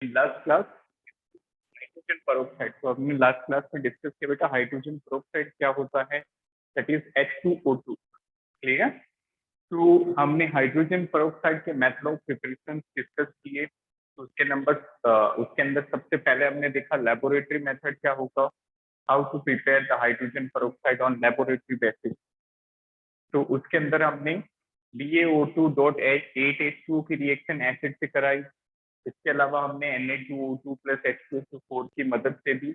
Last class hydrogen peroxide, तो हमने last class में डिस्कस किया बेटा हाइड्रोजन पेरोक्साइड क्या होता है, दैट इज H2O2। क्लियर? तो हमने हाइड्रोजन पेरोक्साइड के मेथड ऑफ प्रिपरेशन डिस्कस किए। तो उसके अंदर सबसे पहले हमने देखा लेबोरेटरी मेथड क्या होगा, how to prepare the hydrogen peroxide on laboratory basis. तो उसके अंदर हमने BaO2.8H2O की रिएक्शन एसिड से कराई। इसके अलावा हमने Na2O2 + H2SO4 की मदद से भी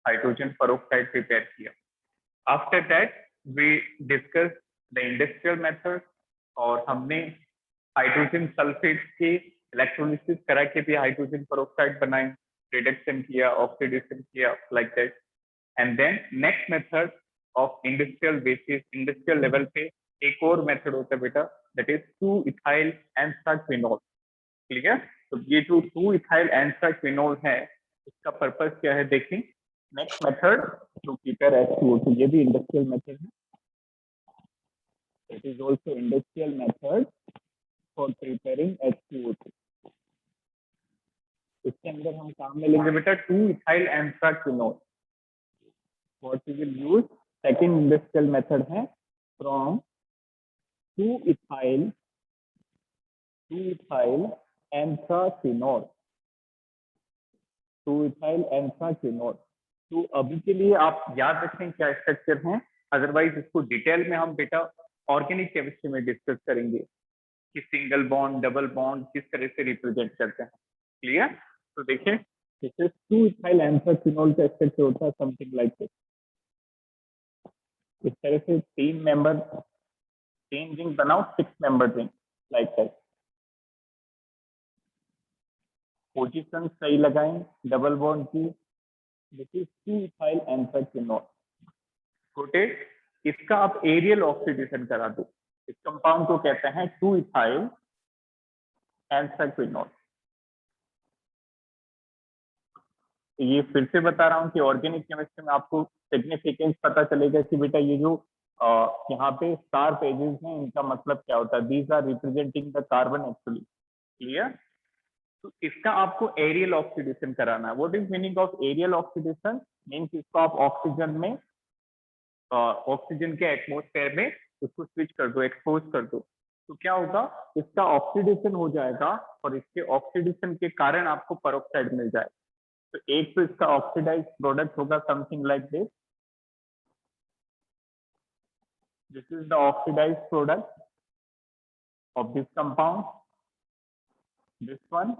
हाइड्रोजन पेरोक्साइड प्रिपेयर किया। After that we discuss the industrial method, और हमने हाइड्रोजन सल्फेट के इलेक्ट्रोलिसिस करा के भी हाइड्रोजन पेरोक्साइड बनाए, रिडक्शन किया, ऑक्सीडेशन किया, like that. And then next method of industrial basis, industrial level पे एक और मेथड होता है बेटा, that is 2-ethyl anthraquinol. Clear? तो ये जो 2-ethyl एंथ्राक्विनोल है, इसका पर्पस क्या है देखें। Next method to prepare H2O2, ये भी इंडस्ट्रियल मेथड है। It is also industrial method for preparing H2O2। इसके अंदर हम काम में लेंगे बेटा 2-ethyl anthraquinol. What we will use, second industrial method है from 2-ethyl anthraquinol, 2-ethyl anthraquinol. तो अभी के लिए आप याद रखें क्या स्ट्रक्चर है, अदरवाइज इसको डिटेल में हम बेटा ऑर्गेनिक केमिस्ट्री में डिस्कस करेंगे कि सिंगल बॉन्ड, डबल बॉन्ड किस तरह से रिप्रेजेंट करते हैं। क्लियर? तो देखिए, दिस इज 2-ethyl एंथ्राक्विनोल का स्ट्रक्चर होता है समथिंग लाइक दिस। इस तरह से 3 रिंग बनाओ, 6 member ring, like that. Position सही लगाएं डबल बॉन्ड की। This is 2-ethyl एंथ्राक्विनोल। रोटेट, इसका आप एरियल ऑक्सीडेशन करा दो। इस कंपाउंड को कहते हैं 2-ethyl एंथ्राक्विनोल। ये फिर से बता रहा हूं कि ऑर्गेनिक केमिस्ट्री में आपको सिग्निफिकेंस पता चलेगा कि बेटा ये जो यहाँ पे स्टार पेजेस हैं, इनका मतलब क्या होता है। These are representing the carbon actually. Clear? तो इसका आपको एरियल ऑक्सीडेशन कराना है। What is meaning of aerial oxidation? Means इसको आप ऑक्सीजन में, ऑक्सीजन के एटमोस्फेयर में उसको स्विच कर दो, एक्सपोज कर दो। तो क्या होगा, इसका ऑक्सीडेशन हो जाएगा और इसके ऑक्सीडेशन के कारण आपको पेरोक्साइड मिल जाए। तो एक तो इसका ऑक्सीडाइज्ड प्रोडक्ट होगा something like this. This is the oxidized product of this compound, this one.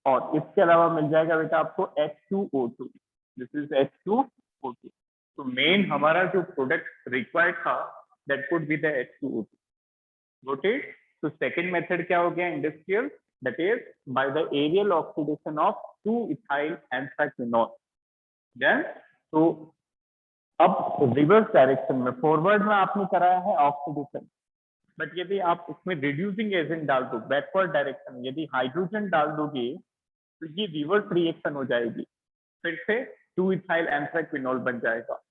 और इसके अलावा मिल जाएगा बेटा आपको H2O2। This is H2O2। तो मेन हमारा जो प्रोडक्ट रिक्वायर्ड था, that could be the H2O2। Rotate. तो सेकेंड मेथड क्या हो गया industrial, that is by the aerial oxidation of 2-ethyl anthraquinol. Then तो अब रिवर्स डायरेक्शन में, फॉरवर्ड में आपने कराया है ऑक्सीडेशन, बट यदि आप उसमें रिड्यूसिंग एजेंट डाल दो, बैकवर्ड डायरेक्शन यदि हाइड्रोजन डाल दोगे, तो ये रिवर्स रिएक्शन हो जाएगी, फिर से 2-ethyl एंथ्राक्विनोल बन जाएगा।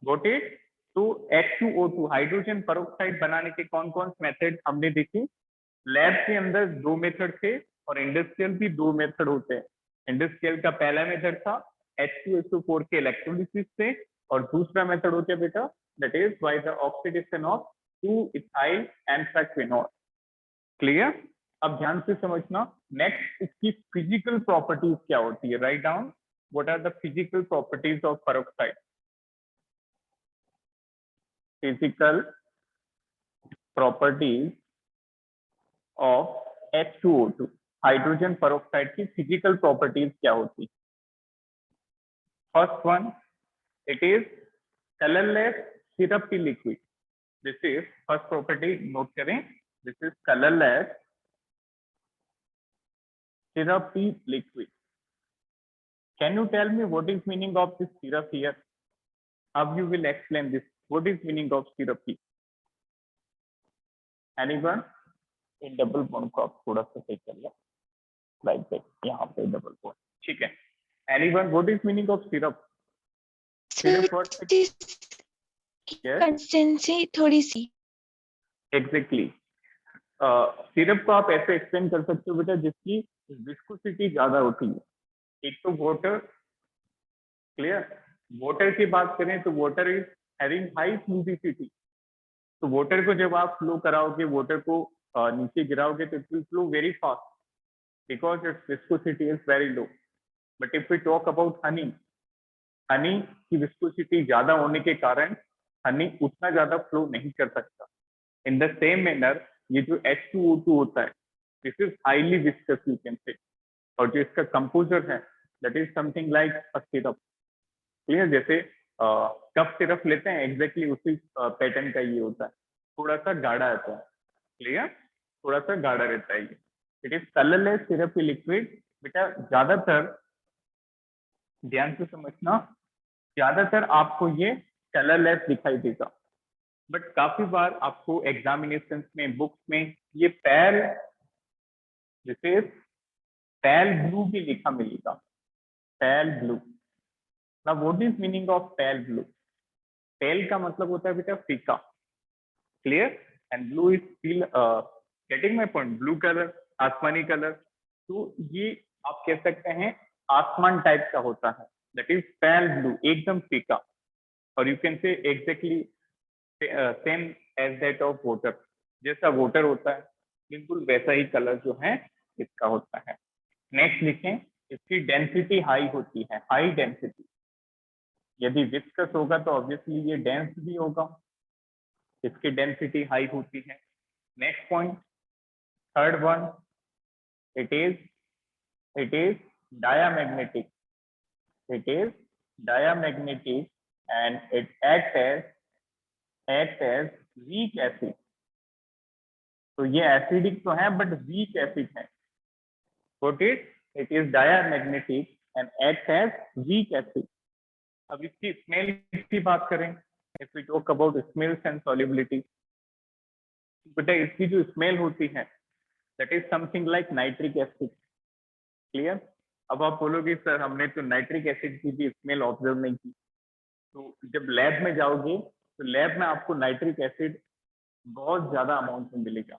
Got it? तो H2O2 हाइड्रोजन पेरोक्साइड बनाने के कौन कौन से मेथड हमने देखी। लैब के अंदर 2 मेथड थे और इंडस्ट्रियल भी 2 मेथड होते हैं। इंडस्ट्रियल का पहला मेथड था H2SO4 के इलेक्ट्रोलिसिस से, और दूसरा मेथड होता है बेटा that is by the oxidation of 2-ethyl anthraquinol. Clear? अब ध्यान से समझना। नेक्स्ट, इसकी फिजिकल प्रॉपर्टीज क्या होती है, write down what are the physical properties of peroxide. Physical properties of H2O2, hydrogen peroxide की फिजिकल प्रॉपर्टीज क्या होती। First one, it is colourless syrupy liquid. This is first property, note करें, this is colourless syrupy liquid. Can you tell me what is meaning of this syrup here? How you will explain this? What is meaning of syrupy? Anyone? In double bond को आप थोड़ा सा take कर लो, like that. यहाँ पे double bond, ठीक है? Anyone? What is meaning of syrup? Syrup what? Consistency थोड़ी सी। Exactly. सिरप को आप ऐसे एक्सप्लेन कर सकते हो बेटा जिसकी विस्कोसिटी ज्यादा होती है। एक तो वाटर, क्लियर, वाटर की बात करें तो वाटर इज हैविंग हाई फ्लूइडिसिटी। तो वाटर को जब आप फ्लो कराओगे, वाटर को नीचे गिराओगे तो it will flow very fast because its viscosity is very low. But if we talk about honey, honey की विस्कोसिटी ज्यादा होने के कारण हनी उतना ज्यादा फ्लो नहीं कर सकता। इन द सेम मैनर ये जो H2O2 होता है, this is highly viscous you can से, और जो इसका कंपोजर है that is something like a syrup. Clear, जैसे कफ सिरप लेते हैं एग्जैक्टली उसी पैटर्न का ये होता है, थोड़ा सा गाढ़ा रहता है। क्लियर, थोड़ा सा गाढ़ा रहता है ये। It is colourless syrup liquid. बेटा ज्यादातर ध्यान से समझना, ज्यादातर आपको ये कलरलेस दिखाई देगा, बट काफी बार आपको एग्जामिनेशन में, बुक्स में ये पैल, जैसे पैल ब्लू भी लिखा मिलेगा, pale blue. Now what is meaning of pale blue? Pale का मतलब होता है बेटा फीका, clear, and blue is feel, getting my point, blue colour, आसमानी कलर। तो ये आप कह सकते हैं आसमान टाइप का होता है, दैट इज पैल ब्लू, एकदम फीका। और you can say exactly same as that of water, जैसा वाटर होता है बिल्कुल वैसा ही कलर जो है इसका होता है। नेक्स्ट लिखें, इसकी डेंसिटी हाई होती है, हाई डेंसिटी। यदि विस्कस होगा तो ऑब्वियसली ये डेंस भी होगा, इसकी डेंसिटी हाई होती है। Next point, third one, it is diamagnetic, it is diamagnetic and it acts as weak acid। तो ये एसिडिक तो है बट वीक एसिड है। What it is diamagnetic and acts as weak acid। अब इसकी smell की बात करें, if we talk about smells and solubility, बेटा इसकी जो स्मेल होती है that is something like nitric acid। Clear, अब आप बोलोगे सर हमने तो नाइट्रिक एसिड की भी स्मेल ऑब्जर्व नहीं की। तो जब लैब में जाओगे तो लैब में आपको नाइट्रिक एसिड बहुत ज्यादा अमाउंट में मिलेगा।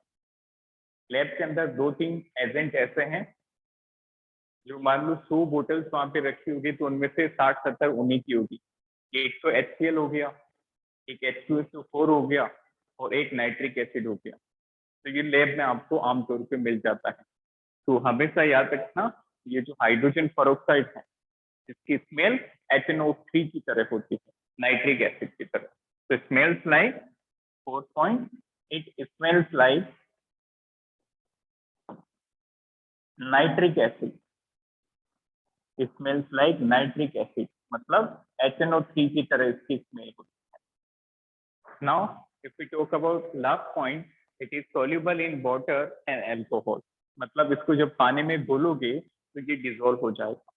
लैब के अंदर 2-3 एजेंट ऐसे हैं जो मान लो 100 बोतल्स वहां पे रखी होगी तो उनमें से 60-70 उन्हीं की होगी। एक तो HCl हो गया, एक H2SO4 हो गया और एक नाइट्रिक एसिड हो गया। तो ये लैब में आपको आमतौर पे मिल जाता है। तो हमेशा याद रखना, ये जो हाइड्रोजन पेरोक्साइड है इसकी स्मेल HNO3 की तरह होती है, नाइट्रिक एसिड की तरह। तो smells like 4 point, it smells like nitric acid, smells like nitric acid, मतलब HNO3 की तरह इसकी स्मेल होती है। Now if we talk about last point, it is soluble in water and alcohol. मतलब इसको जब पानी में घोलोगे तो ये डिजोल्व हो जाएगा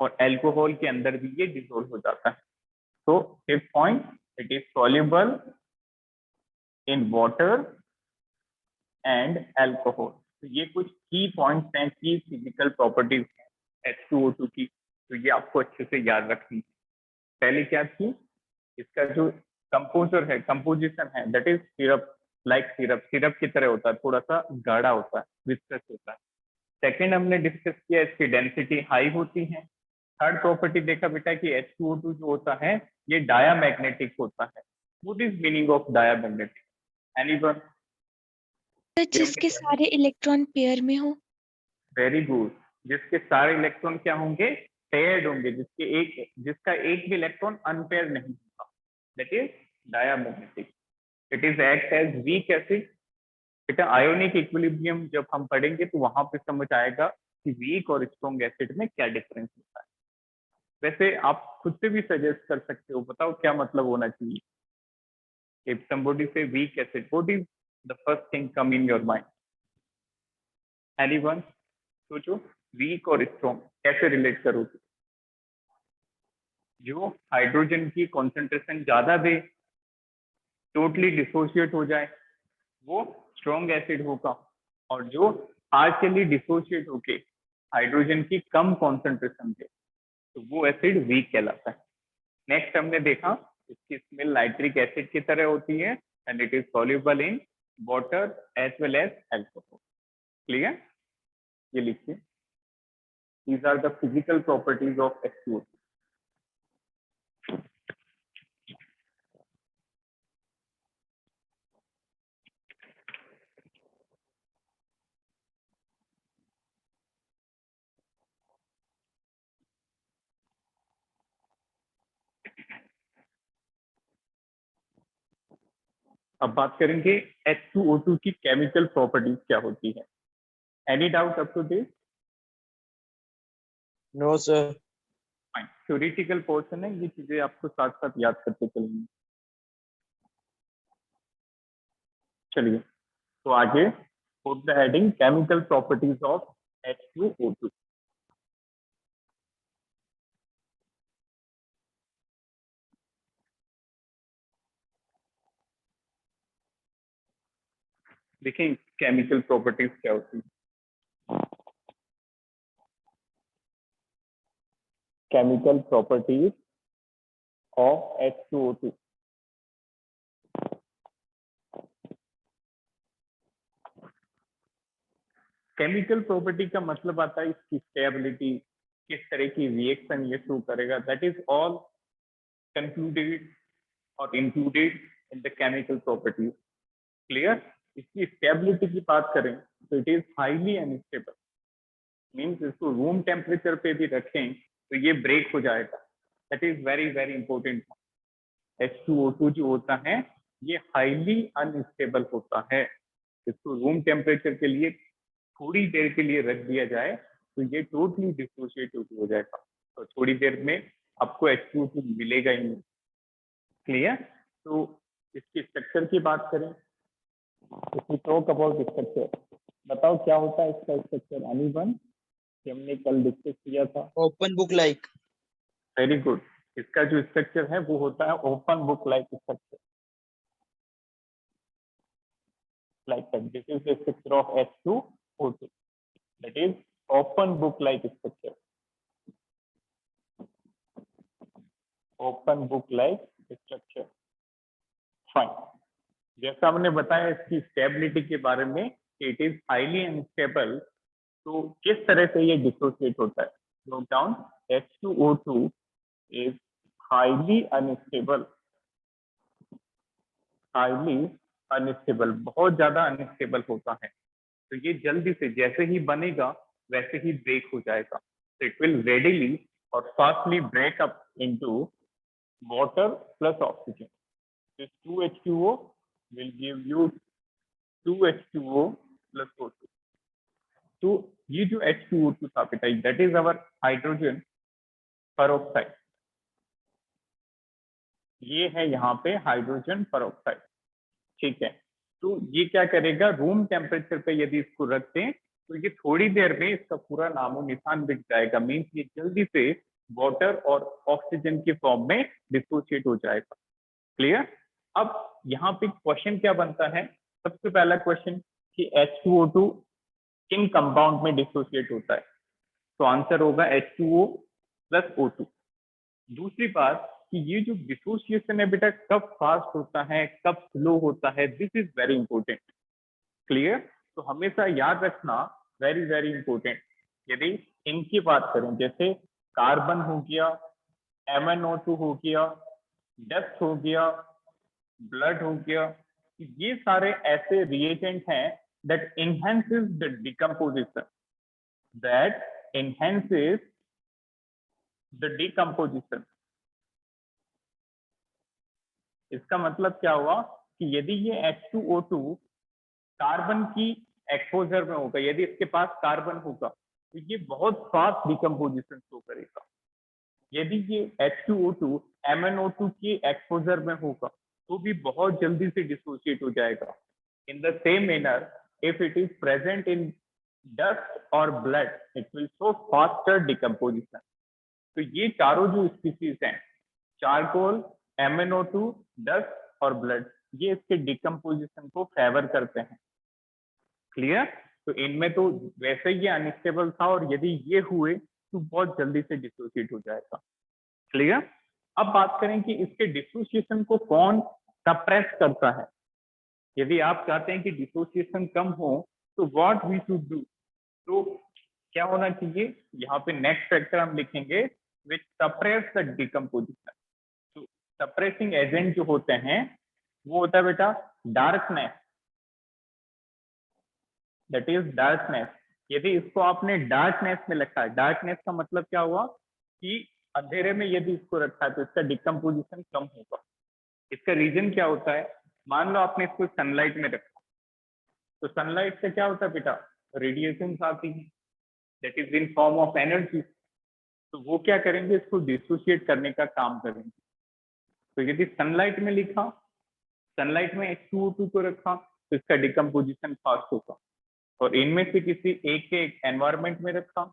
और अल्कोहल के अंदर भी ये डिजोल्व हो जाता है। तो fifth point, it is soluble in water and alcohol. तो ये कुछ की पॉइंट्स हैं, की फिजिकल प्रॉपर्टीज हैं H2O2 की, तो ये आपको अच्छे से याद रखनी है। पहले क्या थी, इसका जो कंपोजर है, कंपोजिशन है, that is syrup, like syrup, syrup की तरह होता है, थोड़ा सा गाढ़ा होता है, विस्कस होता है। सेकेंड हमने डिस्कस किया इसकी डेंसिटी हाई होती है। थर्ड प्रॉपर्टी देखा बेटा कि H2O2 जो होता है ये डायामैग्नेटिक होता है। What is meaning of diamagnetic? Anyone? जिसके सारे इलेक्ट्रॉन पेयर में हो। वेरी गुड, जिसके सारे इलेक्ट्रॉन क्या होंगे, पेयर्ड होंगे, जिसका एक भी इलेक्ट्रॉन अनपेयर नहीं होगा, that is diamagnetic. It is act as weak acid. बेटा आयोनिक इक्विलिब्रियम जब हम पढ़ेंगे तो वहां पे समझ आएगा कि वीक और स्ट्रॉन्ग एसिड में क्या डिफरेंस होता है। वैसे आप खुद से भी सजेस्ट कर सकते हो, बताओ क्या मतलब होना चाहिए। If somebody say weak acid, what is the first thing come in your mind? Anyone? सोचो, वीक और स्ट्रॉन्ग कैसे रिलेट करोगे? जो हाइड्रोजन की कॉन्सेंट्रेशन ज्यादा दे, टोटली डिसोशिएट हो जाए, वो स्ट्रॉन्ग एसिड होगा, और जो पार्शियली डिसोशिएट होके हाइड्रोजन की कम कॉन्सेंट्रेशन दे तो वो एसिड वीक कहलाता है। नेक्स्ट हमने देखा इसकी स्मेल नाइट्रिक एसिड की तरह होती है and it is soluble in water as well as alcohol. Clear? ये लिखिए, these are the physical properties of H2O2. अब बात करेंगे H2O2 की केमिकल प्रॉपर्टीज क्या होती है। Any doubt up to this? No sir. Fine, theoretical portion है, ये चीजें आपको साथ साथ याद करते चलेंगे। चलिए तो आगे, put the heading chemical properties of H2O2। देखिए केमिकल प्रॉपर्टीज क्या होती है। Chemical properties of H2O2। Chemical property का मतलब आता है इसकी स्टेबिलिटी, किस तरह की रिएक्शन ये शो करेगा, दैट इज ऑल कंक्लूडेड और included in the chemical properties. Clear? इसकी स्टेबिलिटी की बात करें तो it is highly unstable, means इसको रूम टेम्परेचर पे भी रखें तो ये ब्रेक हो जाएगा। That is very very important. H2O2 जो होता है ये हाईली अनस्टेबल होता है। इसको रूम टेम्परेचर के लिए थोड़ी देर के लिए रख दिया जाए तो ये टोटली डिसोशिएट हो जाएगा, तो थोड़ी देर में आपको H2O2 मिलेगा ही नहीं। क्लियर? तो इसकी स्ट्रक्चर की बात करें, if we talk about structure, बताओ क्या होता है इसका स्ट्रक्चर? एनीवन? हमने कल डिस्कस किया था। Open book like. Very good. इसका जो स्ट्रक्चर है वो होता है open book like structure, like that. This is the structure of H2O2. That is open book like structure. Open book like structure. Fine. जैसा हमने बताया इसकी स्टेबिलिटी के बारे में, इट इज हाईली अनस्टेबल, तो किस तरह से ये डिसोसिएट होता है? Note down, H2O2 is highly unstable, highly unstable, बहुत ज्यादा अनस्टेबल होता है। तो ये जल्दी से जैसे ही बनेगा वैसे ही ब्रेक हो जाएगा। तो इट विल रेडिली और fastly break up into water plus oxygen. This 2H2O will give you 2H2O plus O2। तो ये जो H2O2 था बेटा, that is our hydrogen peroxide. ये है यहाँ पे हाइड्रोजन परऑक्साइड, ठीक है। तो ये क्या करेगा, रूम टेम्परेचर पे यदि इसको रखते हैं तो ये थोड़ी देर में इसका पूरा नामो निशान मिट जाएगा, मीन्स ये जल्दी से वाटर और ऑक्सीजन के फॉर्म में डिसोशिएट हो जाएगा। क्लियर? अब यहाँ पे क्वेश्चन क्या बनता है, सबसे पहला क्वेश्चन कि H2O2 किन कंपाउंड में डिसोशिएट होता है, तो आंसर होगा H2O प्लस O2। दूसरी बात कि ये जो डिसोसिएशन है बेटा कब फास्ट होता है कब स्लो होता है, this is very important. Clear? तो हमेशा याद रखना, वेरी वेरी इंपॉर्टेंट। यदि इनकी बात करें, जैसे कार्बन हो गया, MnO2 हो गया, डस्ट हो गया, ब्लड हो गया, ये सारे ऐसे रिएजेंट हैं that enhances the decomposition, that enhances the decomposition. इसका मतलब क्या हुआ कि यदि ये H2O2 कार्बन की एक्सपोजर में होगा, यदि इसके पास कार्बन होगा तो ये बहुत फास्ट डिकम्पोजिशन शो करेगा। यदि ये H2O2 MnO2 की एक्सपोजर में होगा तो भी बहुत जल्दी से डिसोशिएट हो जाएगा। In the same manner if it is present in dust और blood it will show faster decomposition. तो ये चारों जो स्पीसीज हैं, चारकोल, MnO2, डस्ट और ब्लड, ये इसके डिकम्पोजिशन को फेवर करते हैं। क्लियर? तो इनमें तो वैसे ही अनस्टेबल था और यदि ये हुए तो बहुत जल्दी से डिसोशिएट हो जाएगा। क्लियर? अब बात करें कि इसके डिसोसिएशन को कौन सप्रेस करता है। यदि आप चाहते हैं कि डिसोसिएशन कम हो तो व्हाट वी शुड डू, तो क्या होना चाहिए, यहाँ पे नेक्स्ट फैक्टर हम लिखेंगे विच सप्रेस द डिकम्पोजिशन। तो सप्रेसिंग एजेंट जो होते हैं वो होता है बेटा डार्कनेस, दैट इज डार्कनेस। यदि इसको आपने डार्कनेस में रखा है, डार्कनेस का मतलब क्या हुआ कि अंधेरे में यदि इसको रखा है तो इसका डिकम्पोजिशन कम होगा। इसका रीजन क्या होता है, मान लो आपने इसको सनलाइट में रखा, तो सनलाइट से क्या होता है बेटा, रेडिएशन आती है, that is in form of energy. तो वो क्या करेंगे, इसको डिसोशिएट करने का काम करेंगे। तो यदि सनलाइट में लिखा, सनलाइट में H2O2 को रखा तो इसका डिकम्पोजिशन फास्ट होगा, और इनमें से किसी एक के एनवायरमेंट में रखा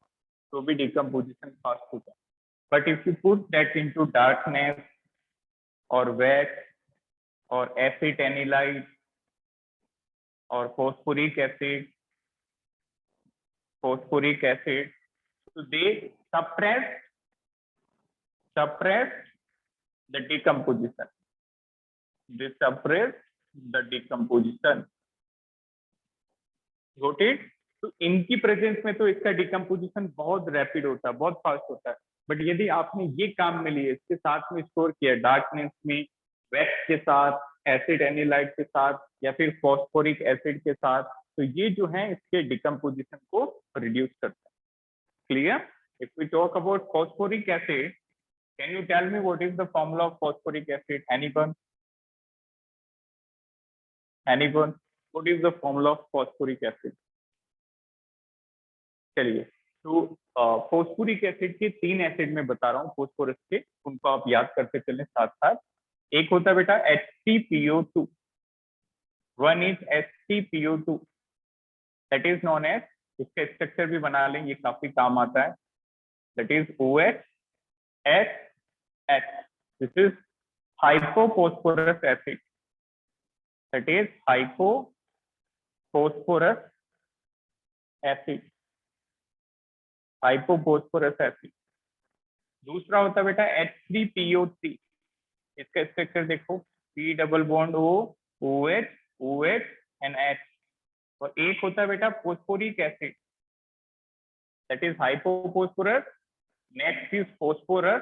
तो भी डिकम्पोजिशन फास्ट होगा। But if you put that into darkness और वेट और एसिड एनिलाइट और phosphoric acid, so they suppress the decomposition. They suppress the decomposition. Got it? तो इनकी प्रेजेंस में तो इसका डिकम्पोजिशन बहुत रैपिड होता है, बहुत फास्ट होता है। बट यदि आपने ये काम में लिए, इसके साथ में स्टोर किया डार्कनेस में, वेक्स के साथ, एसिड एनिलाइट के साथ, या फिर फॉस्फोरिक एसिड के साथ, तो ये जो है इसके डिकम्पोजिशन को रिड्यूस करता है। Clear? If we talk about phosphoric acid, can you tell me what is the formula of phosphoric acid? Anyone? What is the formula of phosphoric acid? चलिए, तो फॉस्फोरिक एसिड के 3 एसिड में बता रहा हूँ फॉस्फोरस के, उनको आप याद करते चलें साथ साथ। एक होता है बेटा HTPO2, one is HTPO2, that is known as, इसका स्ट्रक्चर भी बना लें, ये काफी काम आता है, that is OHSH। This is hypophosphorus acid, that is hypophosphorus acid, hypophosphorus acid। दूसरा होता है बेटा H3PO3, इसका स्ट्रक्चर देखो, P double bond O, OH, OH and H। और एक होता है बेटा phosphoric acid, that is hypophosphorous, next is phosphorus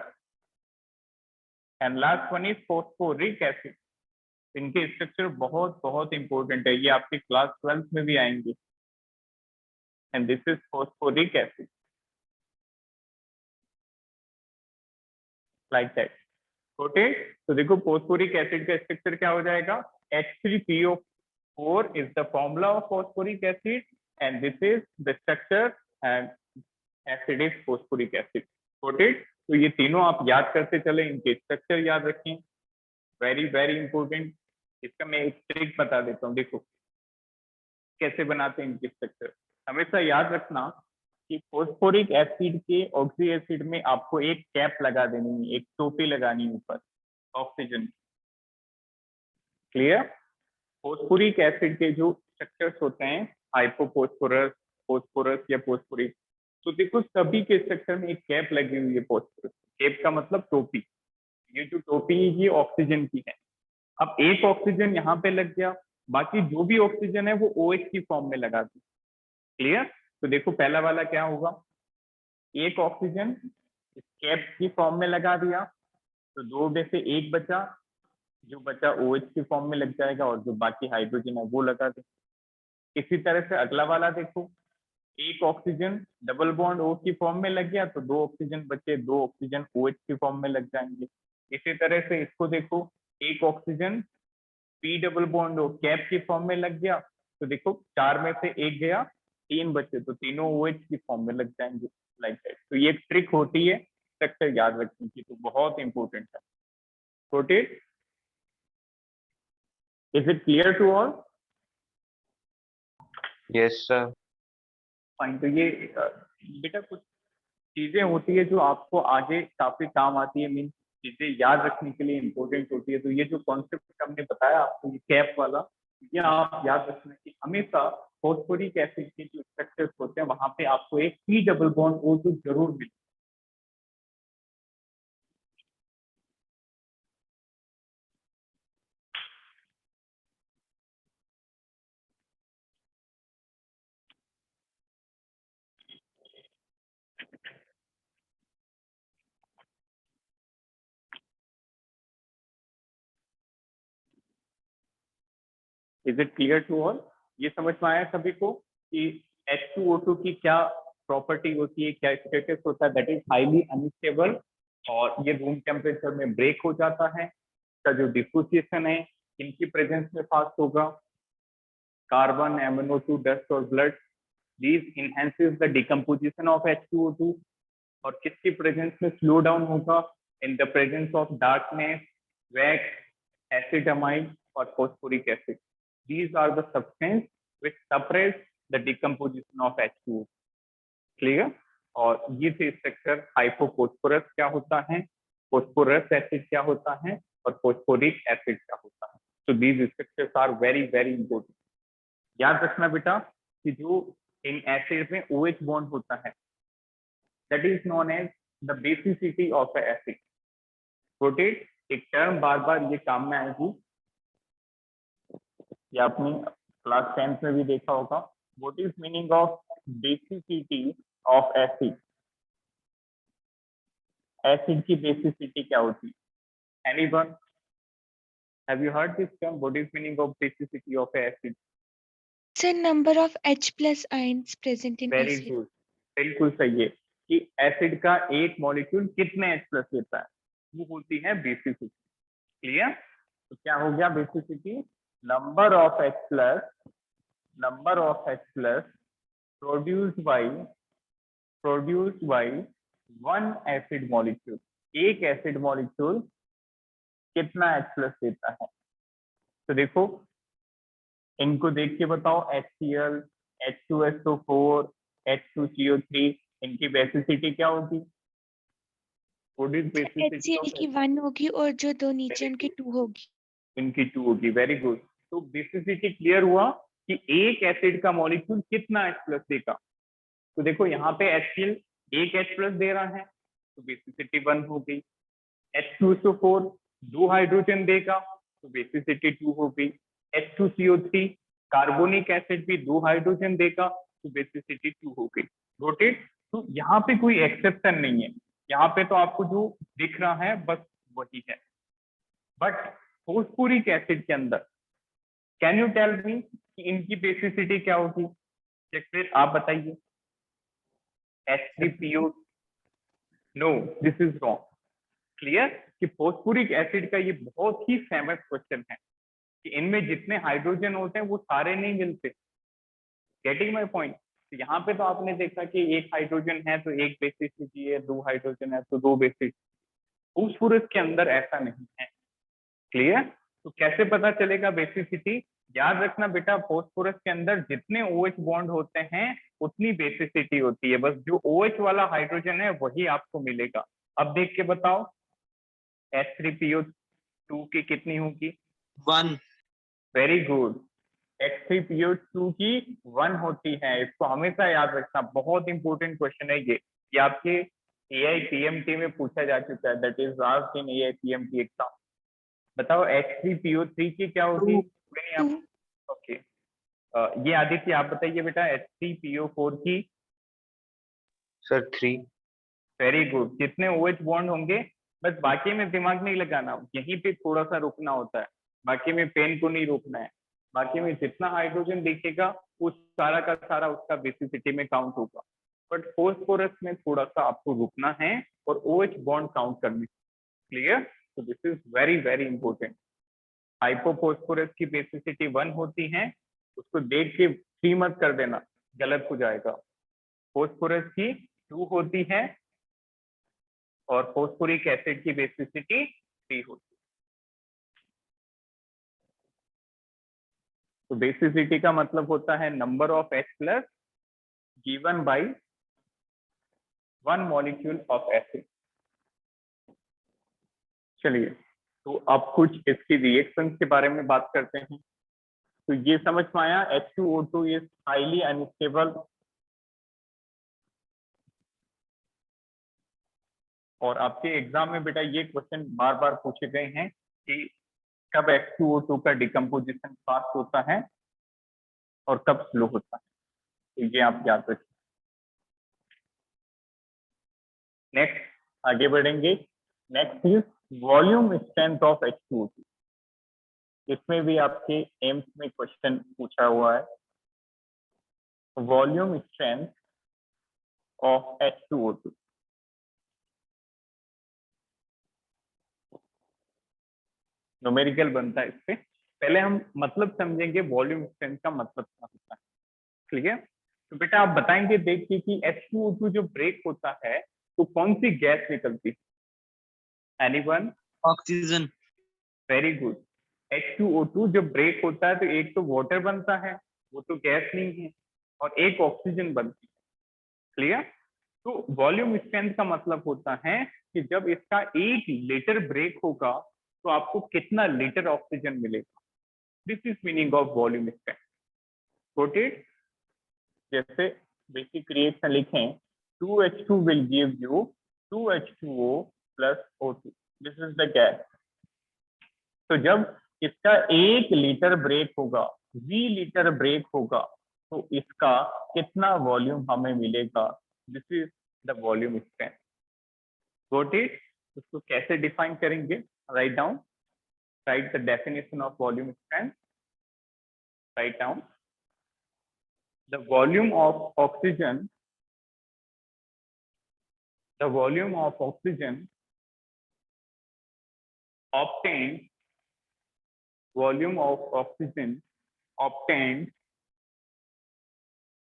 and last one is phosphoric acid. इनके स्ट्रक्चर बहुत बहुत इंपॉर्टेंट है, ये आपके क्लास 12th में भी आएंगे। And this is phosphoric acid, like that. Okay, तो देखो फोस्फोरिक एसिड का स्ट्रक्चर क्या हो जाएगा, H3PO4 is the formula of phosphoric acid and this is the structure and acid is phosphoric acid. Got it? तो ये तीनों आप याद करते चले, इनके स्ट्रक्चर याद रखें, वेरी वेरी इंपॉर्टेंट। इसका मैं एक ट्रिक बता देता हूँ, देखो कैसे बनाते हैं इनके स्ट्रक्चर। हमेशा याद रखना कि फोस्फोरिक एसिड के ऑक्सी एसिड में आपको एक कैप लगा देनी है, एक टोपी लगानी है ऊपर ऑक्सीजन। क्लियर? फोस्फोरिक एसिड के जो स्ट्रक्चर्स होते हैं, हाइपोफॉस्फोरस, फोस्फोरस या फोस्फोरिक, तो देखो सभी के स्ट्रक्चर में एक कैप लगी हुई है फोस्फोरस। कैप का मतलब टोपी, ये जो टोपी है ये ऑक्सीजन की है। अब एक ऑक्सीजन यहाँ पे लग गया, बाकी जो भी ऑक्सीजन है वो OH की फॉर्म में लगा दी। क्लियर? तो देखो पहला वाला क्या होगा, एक ऑक्सीजन इस कैप की फॉर्म में लगा दिया, तो दो में से एक बचा, जो बचा OH की फॉर्म में लग जाएगा, और जो बाकी हाइड्रोजन है वो लगा दे। इसी तरह से अगला वाला देखो, एक ऑक्सीजन डबल बॉन्ड O की फॉर्म में लग गया, तो दो ऑक्सीजन बचे, दो ऑक्सीजन OH की फॉर्म में लग जाएंगे। इसी तरह से इसको देखो, एक oxygen P double bond O cap की फॉर्म में लग गया, तो देखो चार में से एक गया, तीन बचे, तो तीनों OH की फॉर्म में लग जाएंगे, लाइक दैट। तो ये एक ट्रिक होती है स्ट्रक्चर याद रखने की, तो बहुत इंपॉर्टेंट है। Got it? Is it clear to all? Yes, sir. Fine. तो ये बेटा कुछ चीजें होती है जो आपको आगे काफी काम आती है, मीन चीजें याद रखने के लिए इंपॉर्टेंट होती है। तो ये जो कॉन्सेप्ट हमने बताया आपको, ये कैप वाला, ये आप याद रखना कि हमेशा फॉस्फोरिक एसिड के जो स्ट्रक्चर्स होते हैं वहां पे आपको एक P डबल बॉन्ड O तो जरूर मिले। Is it clear to all? ये समझ में आया सभी को कि H2O2 की क्या प्रॉपर्टी होती है, क्या स्टेटस होता है? दैट इज हाईली अनस्टेबल और ये रूम टेम्परेचर में ब्रेक हो जाता है। इसका जो डिसोसिएशन है इनकी प्रेजेंस में फास्ट होगा। कार्बन, MnO2, डस्ट और blood, these enhances the decomposition of H2O2 और किसकी प्रेजेंस में स्लो डाउन होगा? In the presence of darkness, wax, acid amide और phosphoric acid. These are the substance which suppress the decomposition of H2O. Clear? और ये थे structure. Hypophosphorous क्या होता है, फॉस्फोरस एसिड क्या होता है और फॉस्फोरिक एसिड क्या होता है। तो these structures are very very important. याद रखना बेटा कि जो इन एसिड में OH बॉन्ड होता है that is known as the basicity of a acid. Noted, एक टर्म बार बार ये काम में आएगी, या अपनी क्लास 10th में भी देखा होगा। What is meaning of basicity of acid? Acid की बेसिसिटी क्या होती है? Anyone have you heard this term? What is meaning of basicity of acid? Sir, number of H plus ions present in very acid. Good, बिल्कुल सही है कि acid का एक मॉलिक्यूल कितने H प्लस लेता है, वो होती है बेसिसिटी। क्लियर? तो क्या हो गया basicity? Number of H plus, number of H plus produced by one acid molecule. एक एसिड मॉलिक्यूल कितना H प्लस देता है? तो देखो इनको देख के बताओ, HCl, H2SO4, H2CO3, इनकी बेसिसिटी क्या होगी? What is basicity HCl of की 1 होगी और जो दो नीचे उनकी 2 होगी। इनकी 2 होगी। Very good. तो बेसिसिटी क्लियर हुआ कि एक एसिड का मॉलिक्यूल कितना H प्लस देगा। तो देखो यहाँ पे HCl एक H प्लस दे रहा है तो बेसिसिटी 1 हो गई। H2SO4 2 हाइड्रोजन देगा तो बेसिसिटी 2 हो गई। H2CO3 कार्बोनिक एसिड भी 2 हाइड्रोजन देगा तो बेसिसिटी 2 हो गई। नोटेड? तो यहाँ पे कोई एक्सेप्शन नहीं है, यहाँ पे तो आपको जो दिख रहा है बस वही है। बट फॉस्फोरिक एसिड के अंदर कैन यू टेल मी कि इनकी बेसिसिटी क्या होगी? फिर आप बताइए। H3PO, no, this is wrong. Clear? कि फॉस्फोरिक एसिड का ये बहुत ही फेमस क्वेश्चन है कि इनमें जितने हाइड्रोजन होते हैं वो सारे नहीं मिलते। Getting my point? तो यहाँ पे तो आपने देखा कि एक हाइड्रोजन है तो एक बेसिसिटी है, 2 हाइड्रोजन है तो 2 बेसिसिटी। फॉस्फोरस के अंदर ऐसा नहीं है। क्लियर? तो कैसे पता चलेगा बेसिसिटी? याद रखना बेटा, फॉस्फोरस के अंदर जितने OH बॉन्ड होते हैं उतनी बेसिसिटी होती है, बस जो OH वाला हाइड्रोजन है वही आपको मिलेगा। अब देख के बताओ H3PO2 की कितनी होगी? 1। Very good. H3PO2 की 1 होती है। इसको हमेशा याद रखना, बहुत इंपॉर्टेंट क्वेश्चन है ये आपके AI-PMT में पूछा जा चुका है। That is asked in AI-PMT exam. बताओ H3PO3 की क्या होगी? 2। ओके, ये आदित्य आप बताइए बेटा H3PO4 की। सर 3। Very good. कितने OH बॉन्ड होंगे? बस बाकी में दिमाग नहीं लगाना, यहीं पे थोड़ा सा रुकना होता है। बाकी में पेन को नहीं रोकना है। बाकी में जितना हाइड्रोजन दिखेगा वो सारा का सारा उसका बेसिसिटी में काउंट होगा। बट फॉस्फोरस में थोड़ा सा आपको रुकना है और OH बॉन्ड काउंट करने। क्लियर? तो this is very very important. Hypophosphorous की बेसिसिटी 1 होती है, उसको देख के 3 मत कर देना, गलत हो जाएगा। फॉस्फोरस की 2 होती है और फॉस्फोरिक एसिड की बेसिसिटी 3 होती है। तो बेसिसिटी का मतलब होता है number of H plus given by 1 molecule of acid. चलिए, तो अब कुछ इसकी रिएक्शन के बारे में बात करते हैं। तो ये समझ में आया H2O2 इज हाईली अनस्टेबल। और आपके एग्जाम में बेटा ये क्वेश्चन बार बार पूछे गए हैं कि कब H2O2 का डिकम्पोजिशन फास्ट होता है और कब स्लो होता है। तो ये आप याद रखिए। नेक्स्ट आगे बढ़ेंगे। Next is volume strength of H2O2। इसमें भी आपके एम्स में क्वेश्चन पूछा हुआ है, volume strength of H2O2। Numerical बनता है इससे। पहले हम मतलब समझेंगे वॉल्यूम स्ट्रेंथ का मतलब क्या होता है, ठीक है। तो बेटा आप बताएंगे देखिए कि H2O2 जो ब्रेक होता है तो कौन सी गैस निकलती है? Anyone? Oxygen. Very good. H2O2 जब ब्रेक होता है तो एक तो वाटर बनता है, वो तो गैस नहीं है, और एक ऑक्सीजन बनती है। क्लियर? तो वॉल्यूम स्ट्रेंथ का मतलब होता है कि जब इसका 1 लीटर ब्रेक होगा तो आपको कितना लीटर ऑक्सीजन मिलेगा। This is meaning of volume strength. Got it? जैसे बेसिक रिएक्शन लिखें, 2H2 will give you 2H2O plus O2. This is the gas. तो जब इसका 1 लीटर ब्रेक होगा, V लीटर ब्रेक होगा, तो इसका कितना वॉल्यूम हमें मिलेगा? This is the volume strength. Got it? उसको कैसे डिफाइन करेंगे? Write down, right the definition of volume strength. Write down, the volume of oxygen, the volume of oxygen obtained, volume of oxygen obtained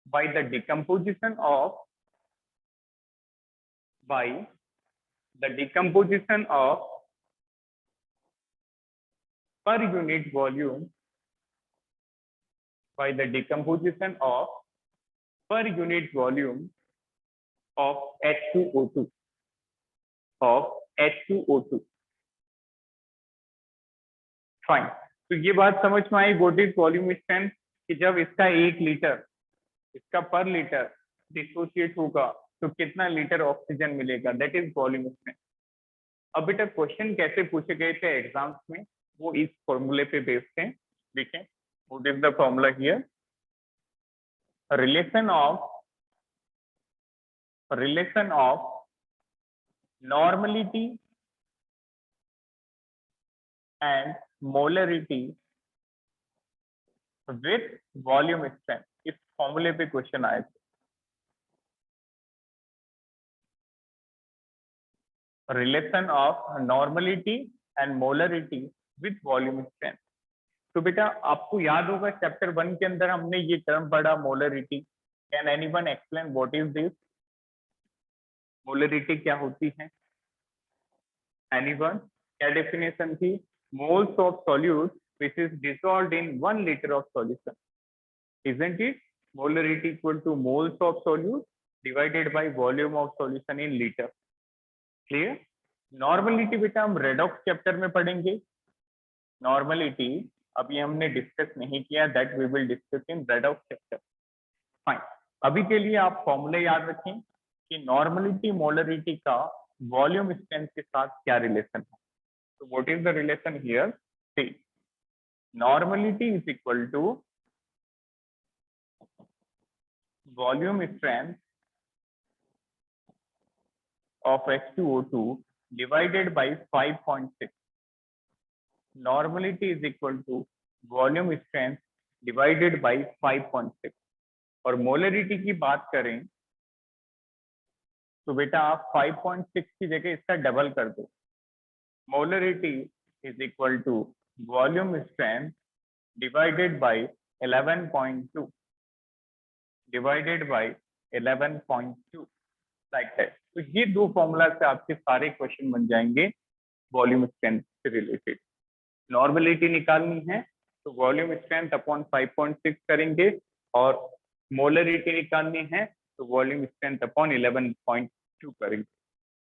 by the decomposition of, by the decomposition of per unit volume, by the decomposition of per unit volume of H2O2, of H2O2। Fine, तो ये बात समझ में I what is volume strength, कि जब इसका 1 litre, इसका पर लीटर डिसोसिएट होगा तो कितना लीटर ऑक्सीजन मिलेगा, दैट इज वॉल्यूम स्ट्रेंथ। अब बेटा क्वेश्चन कैसे पूछे गए थे एग्जाम्स में, वो इस फॉर्मूले पे बेस्ड है। देखें, what is the formula here, relation of normality and molarity with volume strength. इस फॉर्मूले पे क्वेश्चन आए थे। Relation of normality and molarity with volume strength. तो बेटा आपको याद होगा चैप्टर 1 के अंदर हमने ये टर्म पढ़ा, molarity. Can anyone explain what is this? Molarity क्या होती है? एनीवन? क्या डेफिनेशन थी? Moles of solute which is dissolved in 1 liter of solution, isn't it? Molarity equal to moles of solute divided by volume of solution in liter. Clear? Normality बेटा हम redox chapter में पढ़ेंगे। Normality अभी हमने discuss नहीं किया, that we will discuss in redox chapter. Fine, अभी के लिए आप फॉर्मूले याद रखें कि नॉर्मलिटी मोलरिटी का वॉल्यूम स्ट्रेंथ के साथ क्या रिलेशन है। तो what is the relation here? See, normality is equal to volume strength of H2O2 divided by 5.6. Normality is equal to volume strength divided by 5.6। और मोलरिटी की बात करें तो बेटा आप 5.6 की जगह इसका डबल कर दो। Molarity is equal to volume strength divided by 11.2, divided by 11.2, like that. तो ये दो फॉर्मूला से आपके सारे क्वेश्चन बन जाएंगे वॉल्यूम स्ट्रेंथ से रिलेटेड। नॉर्मलिटी निकालनी है तो वॉल्यूम स्ट्रेंथ अपॉन 5.6 करेंगे, और मोलरिटी निकालनी है तो वॉल्यूम स्ट्रेंथ अपॉन 11.2 करेंगे।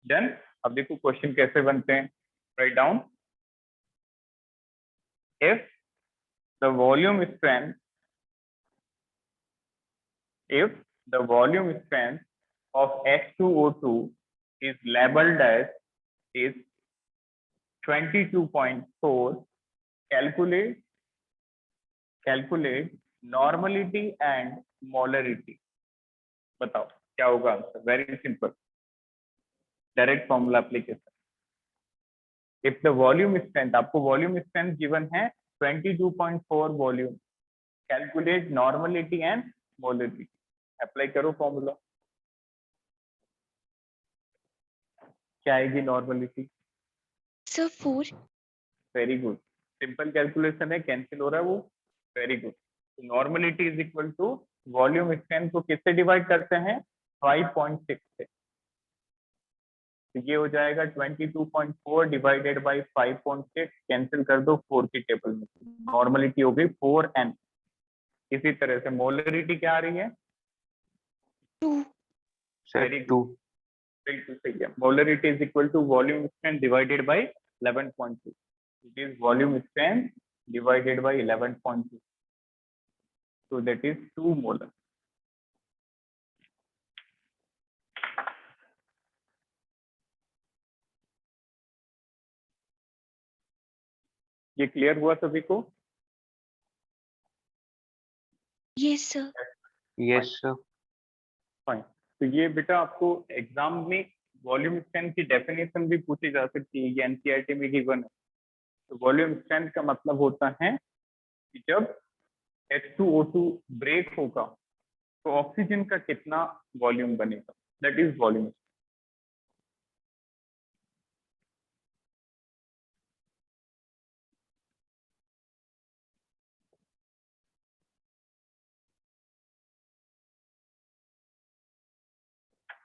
डन। अब देखो क्वेश्चन कैसे बनते हैं। Write down, if the volume strength, if the volume strength of H2O2 is labeled as is 22.4, calculate normality and molarity। बताओ क्या होगा answer? Very simple, direct formula application. If the volume strength, आपको volume strength given है 22.4 volume, calculate normality and molarity. Apply करो formula, क्या आएगी normality? Sir 4 very good, simple calculation है, cancel हो रहा है वो, very good. Normality is equal to volume strength को किससे डिवाइड करते हैं? 5.6 से। तो ये हो जाएगा 22.4 डिवाइडेड बाई 5.6, कैंसिल कर दो 4 की टेबल में, नॉर्मलिटी हो गई 4n। इसी तरह से मोलरिटी क्या आ रही है? 2 सर Very 2 बिल्कुल सही है। Molarity is equal to volume strength divided by 11.2, it is volume strength divided by 11.2, so that is 2 molar। ये क्लियर हुआ सभी को? Yes sir. Yes sir. Fine. तो ये बेटा आपको एग्जाम में वॉल्यूम स्ट्रेंथ की डेफिनेशन भी पूछी जा सकती है, ये एनसीईआरटी में गिवन है। तो वॉल्यूम स्ट्रेंथ का मतलब होता है कि जब H2O2 ब्रेक होगा तो ऑक्सीजन का कितना वॉल्यूम बनेगा, दैट इज वॉल्यूम।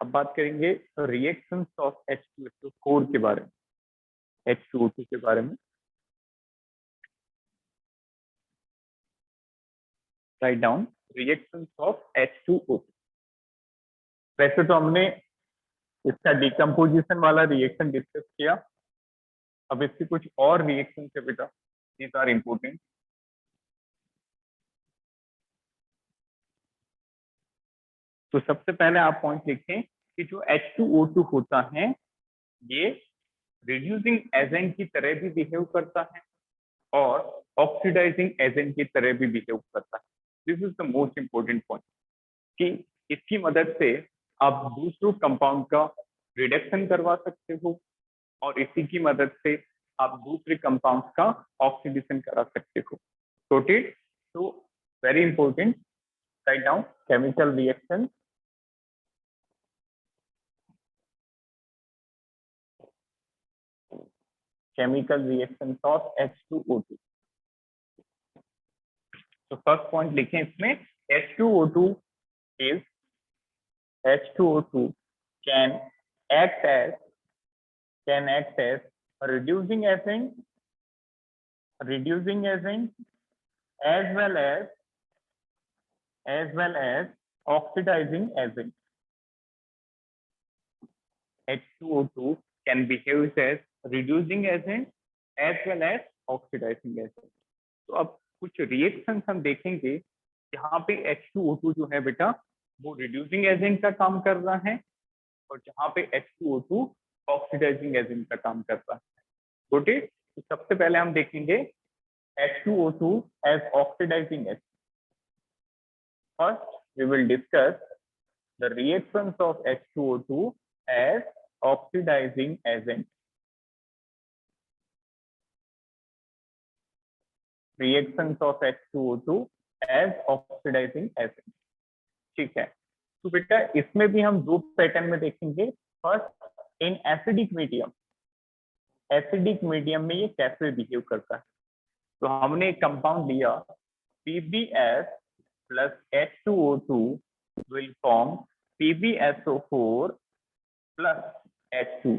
अब बात करेंगे रिएक्शंस ऑफ H2SO4 के बारे में, H2O2 के बारे में। Write down reactions of H2O2। वैसे तो हमने इसका डिकम्पोजिशन वाला रिएक्शन डिस्कस किया, अब इसकी कुछ और रिएक्शन है बेटा, दीज आर इम्पोर्टेंट। तो सबसे पहले आप पॉइंट लिखें कि जो H2O2 होता है ये रिड्यूसिंग एजेंट की तरह भी बिहेव करता है और ऑक्सीडाइजिंग एजेंट की तरह भी बिहेव करता है। This is the most important point कि इसकी मदद से आप दूसरों कंपाउंड का रिडक्शन करवा सकते हो और इसी की मदद से आप दूसरे कंपाउंड्स का ऑक्सीडेशन करा सकते हो। नोटेड? तो very important, write down chemical reaction. Chemical reactions of H2O2। तो फर्स्ट पॉइंट लिखें इसमें, H2O2 is H2O2 can act as a reducing agent as well as oxidizing agent। H2O2 can behave as reducing agent as well as oxidizing agent। तो अब कुछ reactions हम देखेंगे जहाँ पे H2O2 जो है बेटा वो रिड्यूसिंग एजेंट का काम कर रहा है और जहाँ पे H2O2 ऑक्सीडाइजिंग एजेंट का काम कर रहा है। ओके, तो सबसे पहले हम देखेंगे H2O2 as oxidizing agent। First we will discuss the reactions of H2O2 as oxidizing agent। Reactions of H2O2 as oxidizing agent। ठीक है, तो बेटा इसमें भी हम दो पैटर्न में देखेंगे। First in acidic medium, acidic medium में ये कैसे बिहेव करता है। तो हमने एक कंपाउंड लिया PbS plus H2O2 will form PbSO4 plus H2,